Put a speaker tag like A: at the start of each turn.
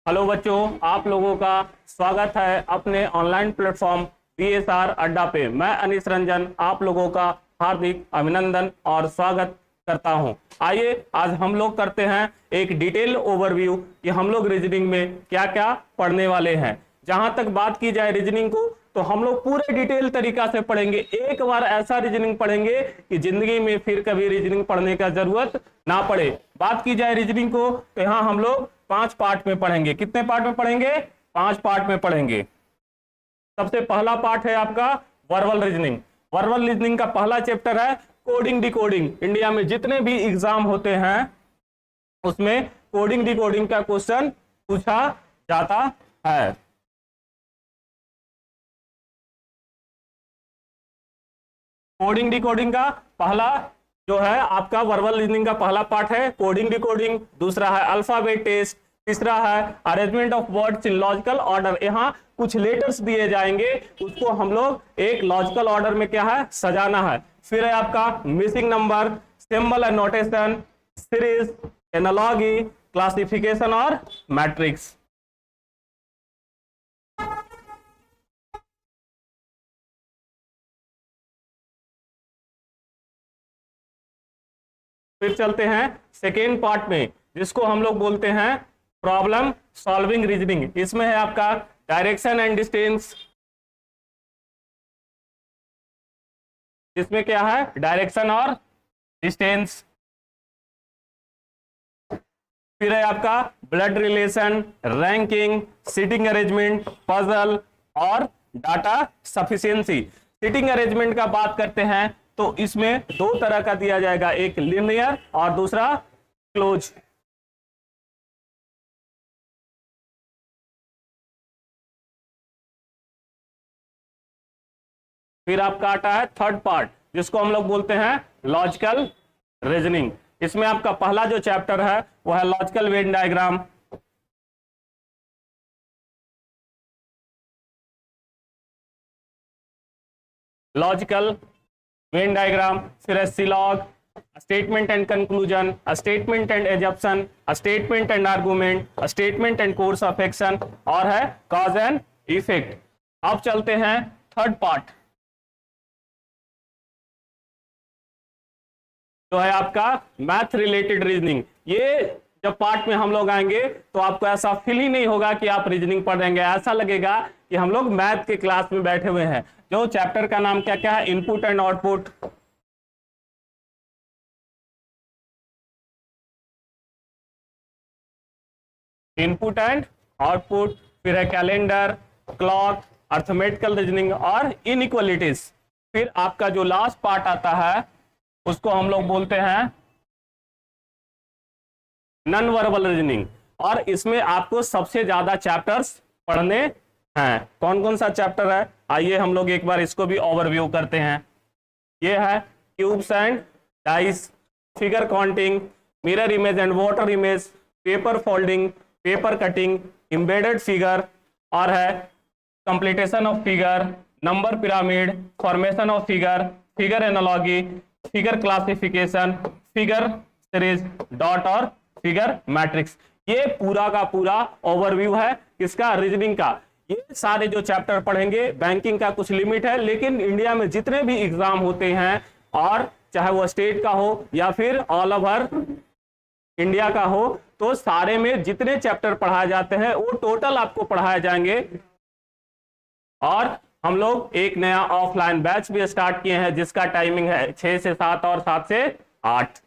A: Hello बच्चों, आप लोगों का स्वागत है अपने ऑनलाइन प्लेटफॉर्म बीएसआर अड्डा पे। मैं अनीस रंजन आप लोगों का हार्दिक अभिनंदन और स्वागत करता हूं। आइए आज हम लोग करते हैं एक डिटेल ओवरव्यू कि हम लोग रीजनिंग में क्या क्या पढ़ने वाले हैं। जहां तक बात की जाए रीजनिंग को, तो हम लोग पूरे डिटेल तरीका से पढ़ेंगे। एक बार ऐसा रीजनिंग पढ़ेंगे कि जिंदगी में फिर कभी रीजनिंग पढ़ने का जरूरत ना पड़े। बात की जाए रीजनिंग को, तो यहाँ हम लोग 5 पार्ट में पढ़ेंगे। कितने पार्ट में पढ़ेंगे? 5 पार्ट में पढ़ेंगे। सबसे पहला पार्ट है आपका वर्बल रीजनिंग। वर्बल रीजनिंग का पहला चैप्टर है कोडिंग डिकोडिंग। इंडिया में जितने भी एग्जाम होते हैं उसमें कोडिंग डिकोडिंग का क्वेश्चन पूछा जाता है। कोडिंग डिकोडिंग का पहला जो है आपका वर्बल रीजनिंग का पहला पार्ट है कोडिंग डिकोडिंग। दूसरा है अल्फाबेट टेस्ट। तीसरा है arrangement of words in logical order. यहाँ कुछ लेटर्स दिए जाएंगे, उसको हम लोग एक लॉजिकल ऑर्डर में क्या है सजाना है। फिर है आपका missing number, symbol and notation, series, analogy, classification और मैट्रिक्स। फिर चलते हैं सेकेंड पार्ट में, जिसको हम लोग बोलते हैं प्रॉब्लम सॉल्विंग रीजनिंग। इसमें है आपका डायरेक्शन एंड डिस्टेंस। इसमें क्या है? डायरेक्शन और डिस्टेंस। फिर है आपका blood relation, ranking, seating arrangement, puzzle और डाटा सफिशिएंसी। सीटिंग अरेंजमेंट का बात करते हैं तो इसमें 2 तरह का दिया जाएगा, एक लिनियर और दूसरा क्लोज। फिर आपका आता है थर्ड पार्ट, जिसको हम लोग बोलते हैं लॉजिकल रीजनिंग। इसमें आपका पहला जो चैप्टर है वो है logical Venn diagram. Logical Venn diagram, फिर है syllogism, statement and conclusion, statement and assumption, statement and argument, statement and course of action और है कॉज एंड इफेक्ट। अब चलते हैं थर्ड पार्ट, जो है आपका मैथ रिलेटेड रीजनिंग। ये जब पार्ट में हम लोग आएंगे तो आपको ऐसा फील ही नहीं होगा कि आप रीजनिंग पढ़ रहे हैं, ऐसा लगेगा कि हम लोग मैथ के क्लास में बैठे हुए हैं। जो चैप्टर का नाम क्या क्या है? Input and output. Input and output, फिर है कैलेंडर, क्लॉक, अर्थमेटिकल रीजनिंग और इनइक्वालिटीज। फिर आपका जो लास्ट पार्ट आता है उसको हम लोग बोलते हैं नॉन वर्बल रीजनिंग। और इसमें आपको सबसे ज्यादा चैप्टर्स पढ़ने हैं। कौन कौन सा चैप्टर है? आइए हम लोग एक बार इसको भी ओवरव्यू करते हैं। ये है cubes and dice, figure counting, mirror image and water image, paper folding, paper cutting, embedded figure और है completion of figure, number pyramid, formation of figure, figure analogy, figure classification, figure series, dot और figure matrix. ये पूरा का पूरा overview है किसका? Reasoning का। ये सारे जो चैप्टर पढ़ेंगे, बैंकिंग का कुछ लिमिट है, लेकिन इंडिया में जितने भी एग्जाम होते हैं, और चाहे वो स्टेट का हो या फिर ऑल ओवर इंडिया का हो, तो सारे में जितने चैप्टर पढ़ाए जाते हैं वो टोटल आपको पढ़ाए जाएंगे। और हम लोग एक नया ऑफलाइन बैच भी स्टार्ट किए हैं, जिसका टाइमिंग है 6 से 7 और 7 से 8।